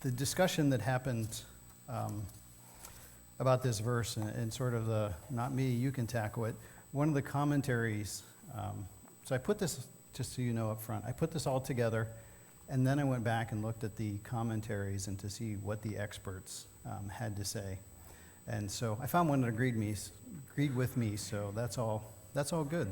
the discussion that happened about this verse and sort of the, not me, you can tackle it, one of the commentaries, so I put this, just so you know up front, I put this all together, and then I went back and looked at the commentaries and to see what the experts had to say. And so I found one that agreed with me, so that's all good.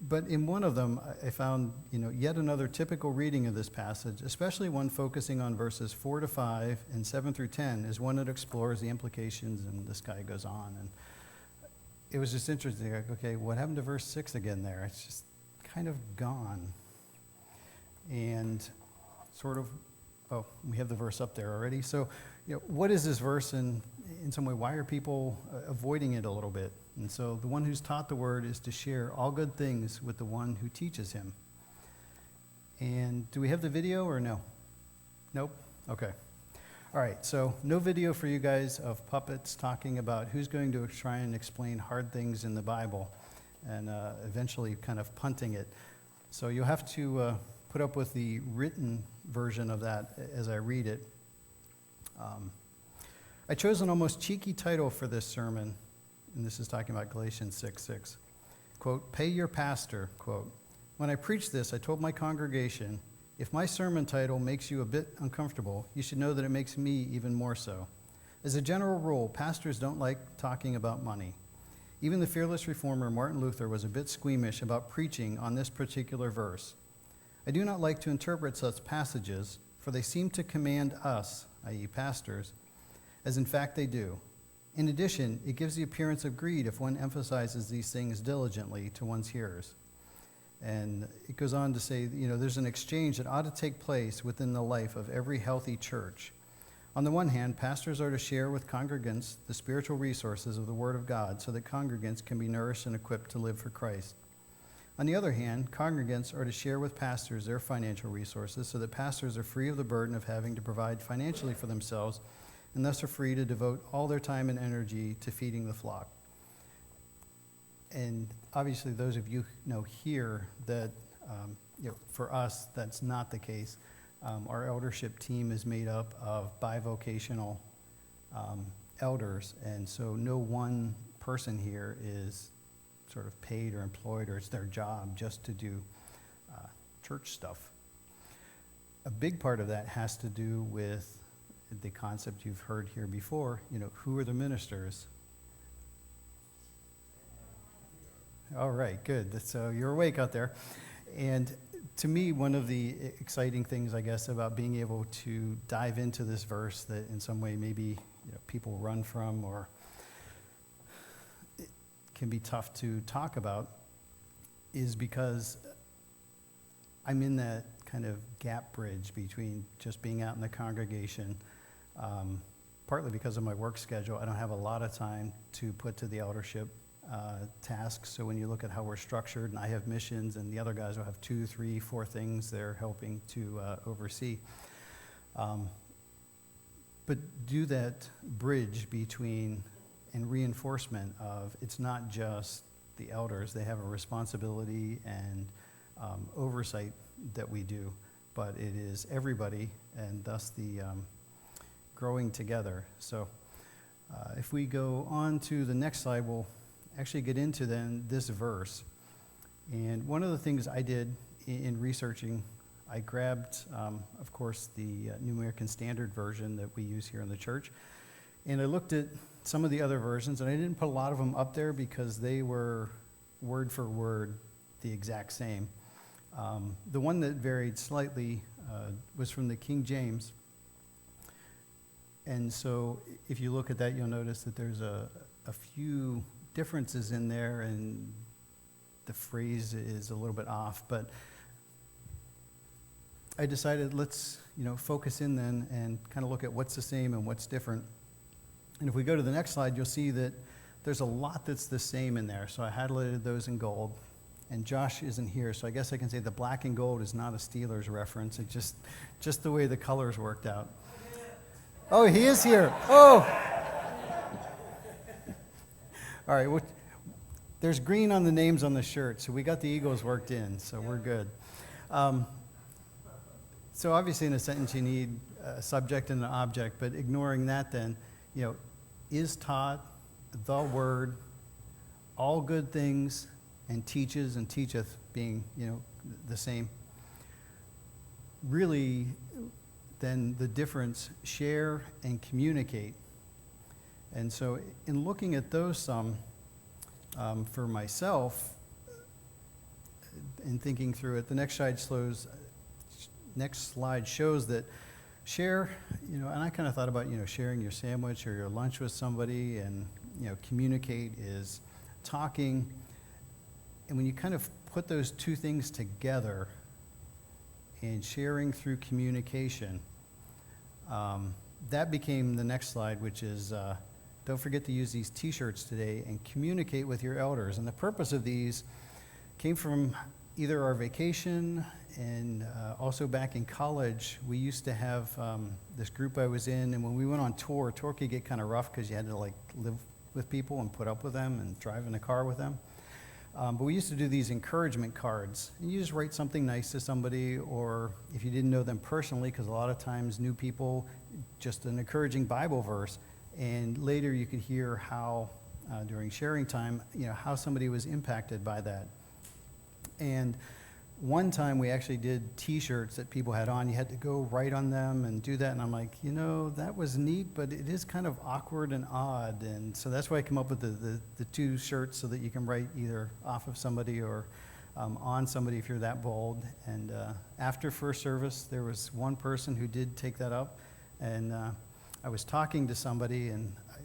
But in one of them, I found, yet another typical reading of this passage, especially one focusing on verses 4 to 5 and 7 through 10, is one that explores the implications, and this guy goes on. And it was just interesting, like, okay, what happened to verse 6 again there? It's just kind of gone. And sort of, we have the verse up there already. So, what is this verse, and in some way, why are people avoiding it a little bit? And so the one who's taught the word is to share all good things with the one who teaches him. And do we have the video or no? Nope? Okay. All right, so no video for you guys of puppets talking about who's going to try and explain hard things in the Bible and eventually kind of punting it. So you'll have to put up with the written version of that as I read it. I chose an almost cheeky title for this sermon, and this is talking about Galatians 6:6. Quote, "Pay your pastor," quote. "When I preached this, I told my congregation, if my sermon title makes you a bit uncomfortable, you should know that it makes me even more so. As a general rule, pastors don't like talking about money. Even the fearless reformer Martin Luther was a bit squeamish about preaching on this particular verse. I do not like to interpret such passages, for they seem to command us, i.e. pastors, as in fact they do. In addition, it gives the appearance of greed if one emphasizes these things diligently to one's hearers." And it goes on to say, there's an exchange that ought to take place within the life of every healthy church. On the one hand, pastors are to share with congregants the spiritual resources of the Word of God so that congregants can be nourished and equipped to live for Christ. On the other hand, congregants are to share with pastors their financial resources so that pastors are free of the burden of having to provide financially for themselves and thus are free to devote all their time and energy to feeding the flock. And obviously those of you know here that, for us, that's not the case. Our eldership team is made up of bivocational elders, and so no one person here is sort of paid or employed, or it's their job just to do church stuff. A big part of that has to do with the concept you've heard here before, who are the ministers? All right, good. So you're awake out there. And to me, one of the exciting things, I guess, about being able to dive into this verse that in some way maybe people run from or it can be tough to talk about is because I'm in that kind of gap bridge between just being out in the congregation. Partly because of my work schedule, I don't have a lot of time to put to the eldership tasks. So when you look at how we're structured, and I have missions, and the other guys will have 2, 3, 4 things they're helping to oversee. But do that bridge between and reinforcement of it's not just the elders, they have a responsibility and oversight that we do, but it is everybody, and thus the growing together. So if we go on to the next slide, we'll actually get into then this verse. And one of the things I did in researching, I grabbed, of course, the New American Standard Version that we use here in the church. And I looked at some of the other versions, and I didn't put a lot of them up there because they were word for word the exact same. The one that varied slightly was from the King James. And so if you look at that, you'll notice that there's a few differences in there, and the phrase is a little bit off. But I decided let's focus in then and kind of look at what's the same and what's different. And if we go to the next slide, you'll see that there's a lot that's the same in there. So I highlighted those in gold. And Josh isn't here, so I guess I can say the black and gold is not a Steelers reference. It's just the way the colors worked out. Oh, he is here. Oh. All right. Well, there's green on the names on the shirt, so we got the Eagles worked in, so we're good. So obviously in a sentence you need a subject and an object, but ignoring that then, is taught, the word, all good things, and teaches and teacheth being, the same. Really, then the difference, share and communicate. And so in looking at those for myself, in thinking through it, the next slide shows that share, and I kind of thought about, sharing your sandwich or your lunch with somebody, and, communicate is talking. And when you kind of put those two things together, and sharing through communication, that became the next slide, which is don't forget to use these t-shirts today and communicate with your elders. And the purpose of these came from either our vacation and also back in college. We used to have this group I was in, and when we went on tour could get kind of rough because you had to live with people and put up with them and drive in the car with them. But we used to do these encouragement cards, and you just write something nice to somebody, or if you didn't know them personally, because a lot of times new people, just an encouraging Bible verse, and later you could hear how, during sharing time, how somebody was impacted by that. And one time we actually did t-shirts that people had on. You had to go write on them and do that, and I'm like, that was neat, but it is kind of awkward and odd. And so that's why I come up with the two shirts, so that you can write either off of somebody or on somebody if you're that bold. And after first service, there was one person who did take that up, and I was talking to somebody, and I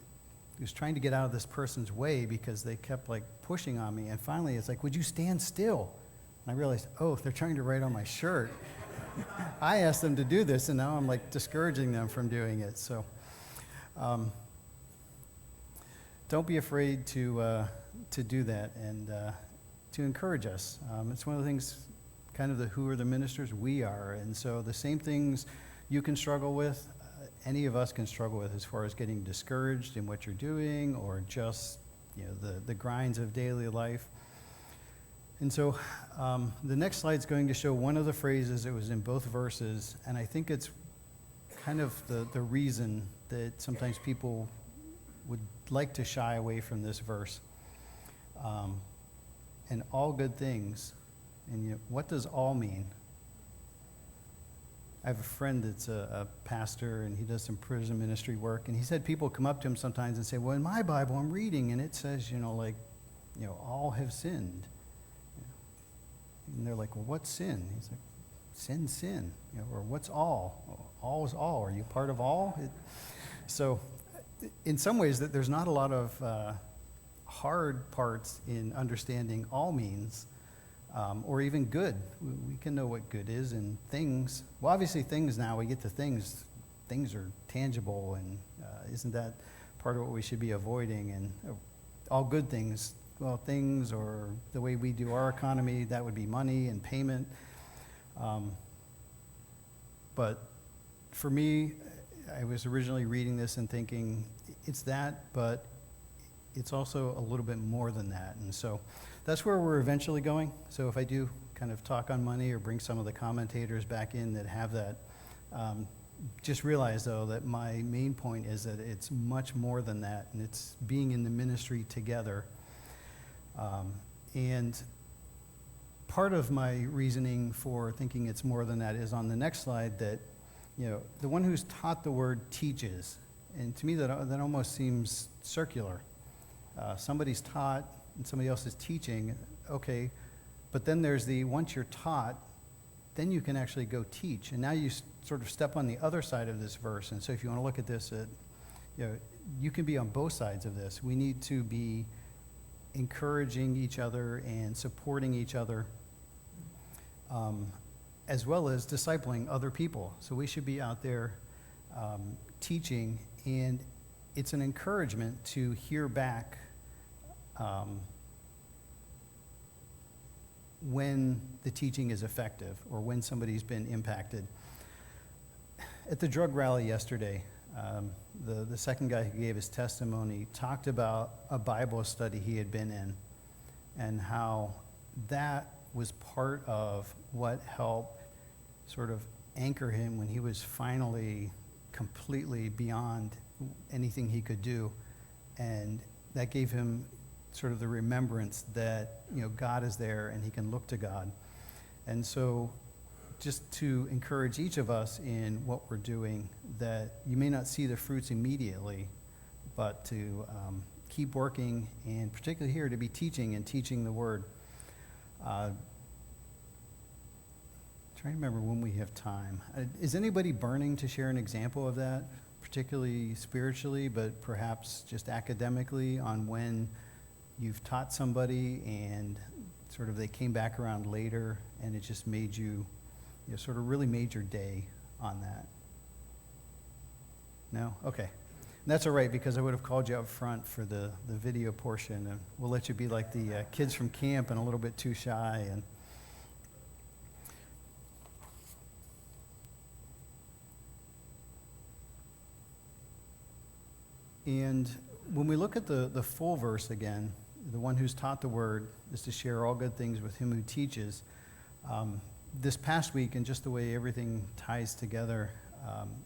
was trying to get out of this person's way because they kept pushing on me. And finally it's like, would you stand still? And I realized, they're trying to write on my shirt. I asked them to do this, and now I'm discouraging them from doing it. So don't be afraid to do that, and to encourage us. It's one of the things, kind of who are the ministers? We are. And so the same things you can struggle with, any of us can struggle with, as far as getting discouraged in what you're doing, or just the grinds of daily life. And so the next slide is going to show one of the phrases. It was in both verses, and I think it's kind of the reason that sometimes people would like to shy away from this verse. And all good things. And what does all mean? I have a friend that's a pastor, and he does some prison ministry work, and he said people come up to him sometimes and say, well, in my Bible I'm reading, and it says, all have sinned. And they're like, well, what's sin? He's like, sin, or what's all? All is all. Are you part of all? So in some ways, there's not a lot of hard parts in understanding all means, or even good. We can know what good is, and things. Well, obviously things now, we get to things. Things are tangible, and isn't that part of what we should be avoiding? And all good things, well, things, or the way we do our economy, that would be money and payment. But for me, I was originally reading this and thinking, it's that, but it's also a little bit more than that. And so that's where we're eventually going. So if I do kind of talk on money or bring some of the commentators back in that have that, just realize, though, that my main point is that it's much more than that, and it's being in the ministry together. And part of my reasoning for thinking it's more than that is on the next slide, that the one who's taught the word teaches. And to me, that almost seems circular. Somebody's taught and somebody else is teaching, okay, but then there's once you're taught, then you can actually go teach. And now you sort of step on the other side of this verse. And so if you want to look at this, you can be on both sides of this. We need to be encouraging each other and supporting each other, as well as discipling other people. So we should be out there teaching, and it's an encouragement to hear back when the teaching is effective, or when somebody's been impacted. At the drug rally yesterday, the second guy who gave his testimony talked about a Bible study he had been in, and how that was part of what helped sort of anchor him when he was finally completely beyond anything he could do. And that gave him sort of the remembrance that, God is there and he can look to God. And so just to encourage each of us in what we're doing, that you may not see the fruits immediately, but to keep working, and particularly here to be teaching and teaching the word. Trying to remember when we have time. Is anybody burning to share an example of that, particularly spiritually, but perhaps just academically, on when you've taught somebody and sort of they came back around later and it just made you, sort of really made your day on that? No? Okay. And that's all right, because I would have called you up front for the video portion, and we'll let you be like the kids from camp and a little bit too shy. And when we look at the full verse again, the one who's taught the word is to share all good things with him who teaches. This past week, and just the way everything ties together,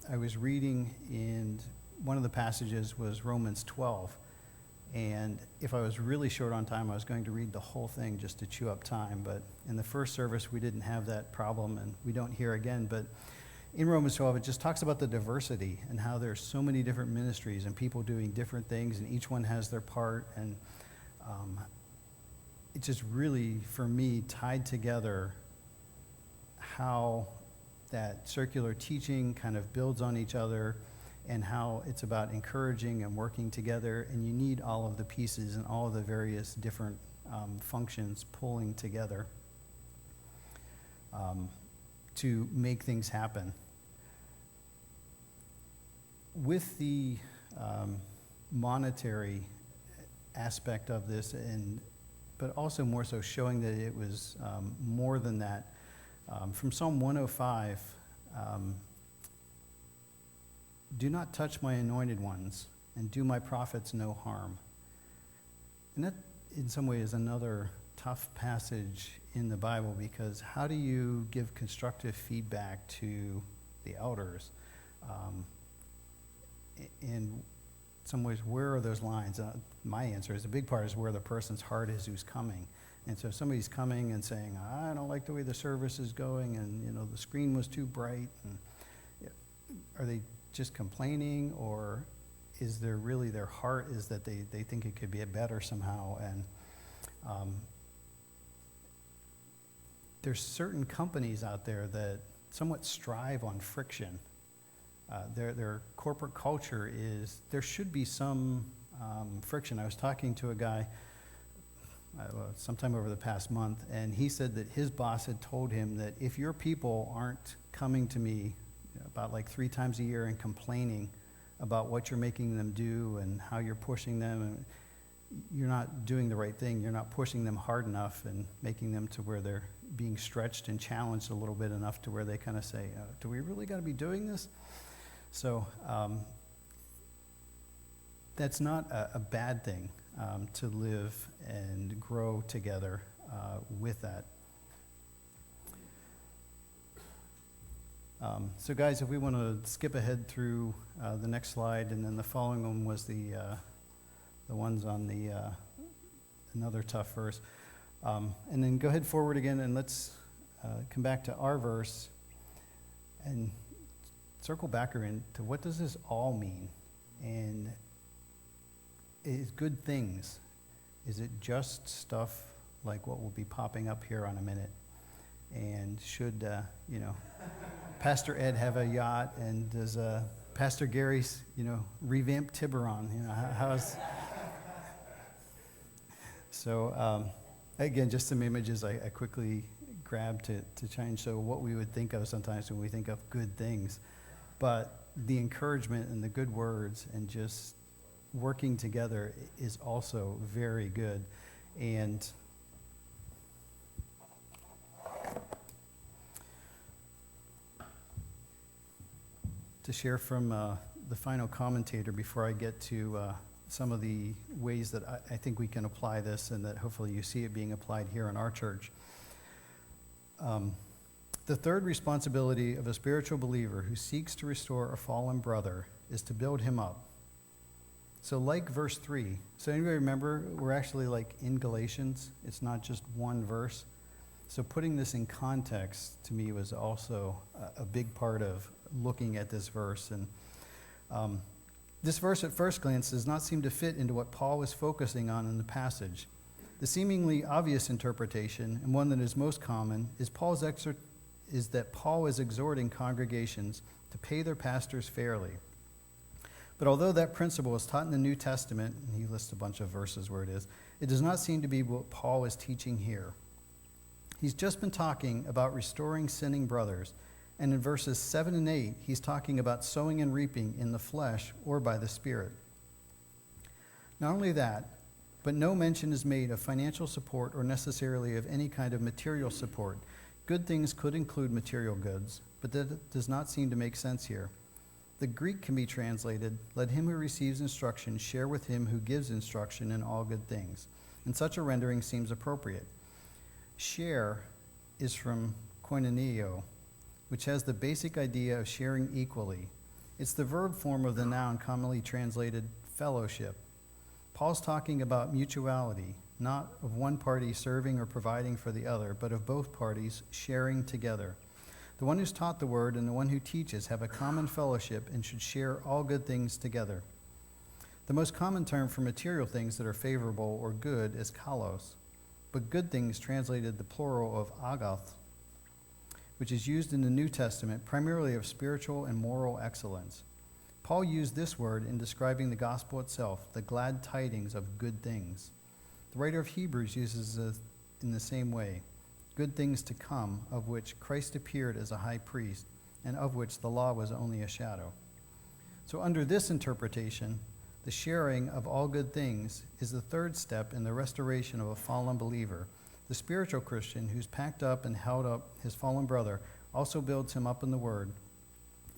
I was reading, and one of the passages was Romans 12. And if I was really short on time, I was going to read the whole thing just to chew up time. But in the first service, we didn't have that problem, and we don't here again. But in Romans 12, it just talks about the diversity and how there's so many different ministries and people doing different things, and each one has their part. And it just really, for me, tied together how that circular teaching kind of builds on each other, and how it's about encouraging and working together, and you need all of the pieces and all of the various different functions pulling together to make things happen. With the monetary aspect of this, but also more so showing that it was more than that, from Psalm 105, do not touch my anointed ones, and do my prophets no harm. And that, in some way, is another tough passage in the Bible, because how do you give constructive feedback to the elders? In some ways, where are those lines? My answer is, a big part is where the person's heart is who's coming. And so if somebody's coming and saying, I don't like the way the service is going, and the screen was too bright, and are they just complaining, or is there really their heart is that they think it could be better somehow? And there's certain companies out there that somewhat strive on friction. Their corporate culture is, there should be some friction. I was talking to a guy sometime over the past month, and he said that his boss had told him that if your people aren't coming to me about like 3 times a year and complaining about what you're making them do and how you're pushing them, and you're not doing the right thing, you're not pushing them hard enough and making them to where they're being stretched and challenged a little bit enough to where they kind of say, do we really got to be doing this? So that's not a bad thing, to live and grow together with that. So guys, if we want to skip ahead through the next slide, and then the following one was the ones on the another tough verse. And then go ahead forward again, and let's come back to our verse and circle back around to what does this all mean? And is good things, is it just stuff like what will be popping up here on a minute? And should, Pastor Ed have a yacht, and does Pastor Gary's, revamp Tiburon? How's... So, again, just some images I quickly grabbed to change, so what we would think of sometimes when we think of good things. But the encouragement and the good words and just working together is also very good. And to share from the final commentator before I get to some of the ways that I think we can apply this, and that hopefully you see it being applied here in our church. The third responsibility of a spiritual believer who seeks to restore a fallen brother is to build him up. So like verse 3, so anybody remember, we're actually like in Galatians. It's not just one verse. So putting this in context to me was also a big part of looking at this verse. And this verse at first glance does not seem to fit into what Paul was focusing on in the passage. The seemingly obvious interpretation, and one that is most common, is that Paul is exhorting congregations to pay their pastors fairly. But although that principle is taught in the New Testament, and he lists a bunch of verses where it does not seem to be what Paul is teaching here. He's just been talking about restoring sinning brothers, and in verses 7 and 8, he's talking about sowing and reaping in the flesh or by the Spirit. Not only that, but no mention is made of financial support or necessarily of any kind of material support. Good things could include material goods, but that does not seem to make sense here. The Greek can be translated, "Let him who receives instruction share with him who gives instruction in all good things." And such a rendering seems appropriate. Share is from koinonio, which has the basic idea of sharing equally. It's the verb form of the noun commonly translated fellowship. Paul's talking about mutuality, not of one party serving or providing for the other, but of both parties sharing together. The one who's taught the word and the one who teaches have a common fellowship and should share all good things together. The most common term for material things that are favorable or good is kalos, but good things translated the plural of agath, which is used in the New Testament primarily of spiritual and moral excellence. Paul used this word in describing the gospel itself, the glad tidings of good things. The writer of Hebrews uses it in the same way, good things to come, of which Christ appeared as a high priest, and of which the law was only a shadow. So under this interpretation, the sharing of all good things is the third step in the restoration of a fallen believer. The spiritual Christian who's packed up and held up his fallen brother also builds him up in the word,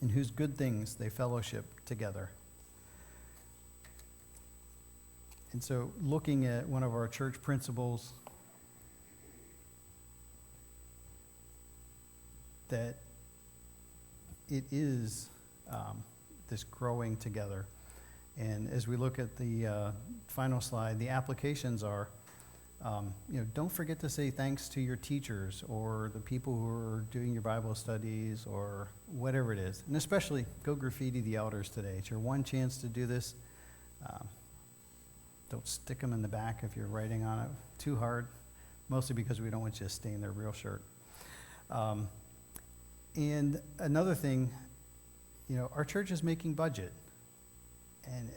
in whose good things they fellowship together. And so looking at one of our church principles, that it is this growing together. And as we look at the final slide, the applications are, don't forget to say thanks to your teachers or the people who are doing your Bible studies or whatever it is. And especially go graffiti the elders today. It's your one chance to do this. Don't stick them in the back if you're writing on it too hard, mostly because we don't want you to stain their real shirt. And another thing, our church is making budget. And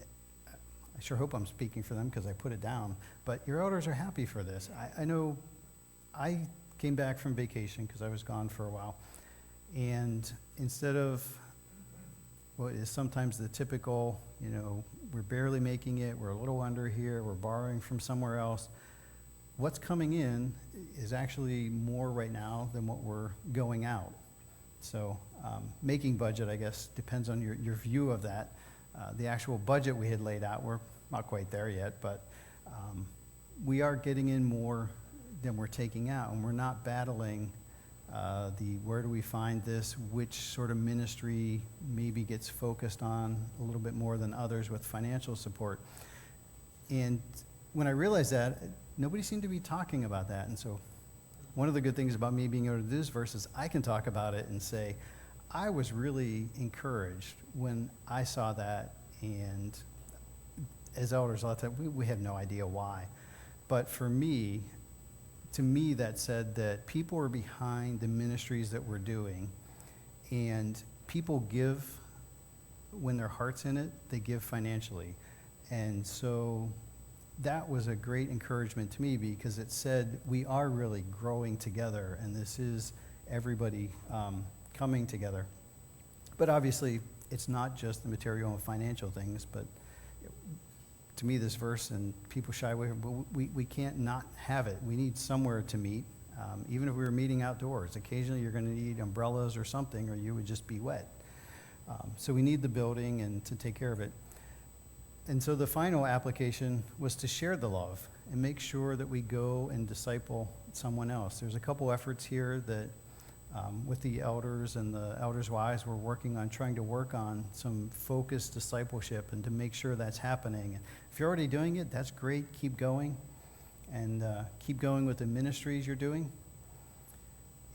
I sure hope I'm speaking for them because I put it down. But your elders are happy for this. I know I came back from vacation because I was gone for a while. And instead of what is sometimes the typical, we're barely making it, we're a little under here, we're borrowing from somewhere else, what's coming in is actually more right now than what we're going out. So making budget, I guess, depends on your view of that. The actual budget we had laid out, we're not quite there yet, but we are getting in more than we're taking out, and we're not battling where do we find this, which sort of ministry maybe gets focused on a little bit more than others with financial support. And when I realized that, nobody seemed to be talking about that. And so one of the good things about me being able to do this verse is I can talk about it and say, I was really encouraged when I saw that, and as elders, a lot of times we have no idea why. But to me, that said that people are behind the ministries that we're doing, and people give when their heart's in it, they give financially. And so that was a great encouragement to me because it said we are really growing together, and this is everybody coming together. But obviously, it's not just the material and financial things, but to me, this verse, and people shy away from it, we can't not have it. We need somewhere to meet. Even if we were meeting outdoors, occasionally you're going to need umbrellas or something, or you would just be wet. So we need the building and to take care of it. And so the final application was to share the love and make sure that we go and disciple someone else. There's a couple efforts here that with the elders and the elders' wives, we're working on trying to work on some focused discipleship and to make sure that's happening. If you're already doing it, that's great. Keep going, and keep going with the ministries you're doing.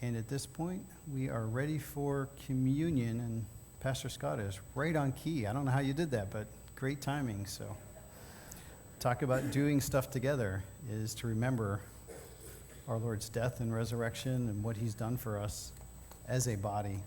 And at this point, we are ready for communion, and Pastor Scott is right on key. I don't know how you did that, but great timing. So, talk about doing stuff together is to remember our Lord's death and resurrection and what he's done for us as a body.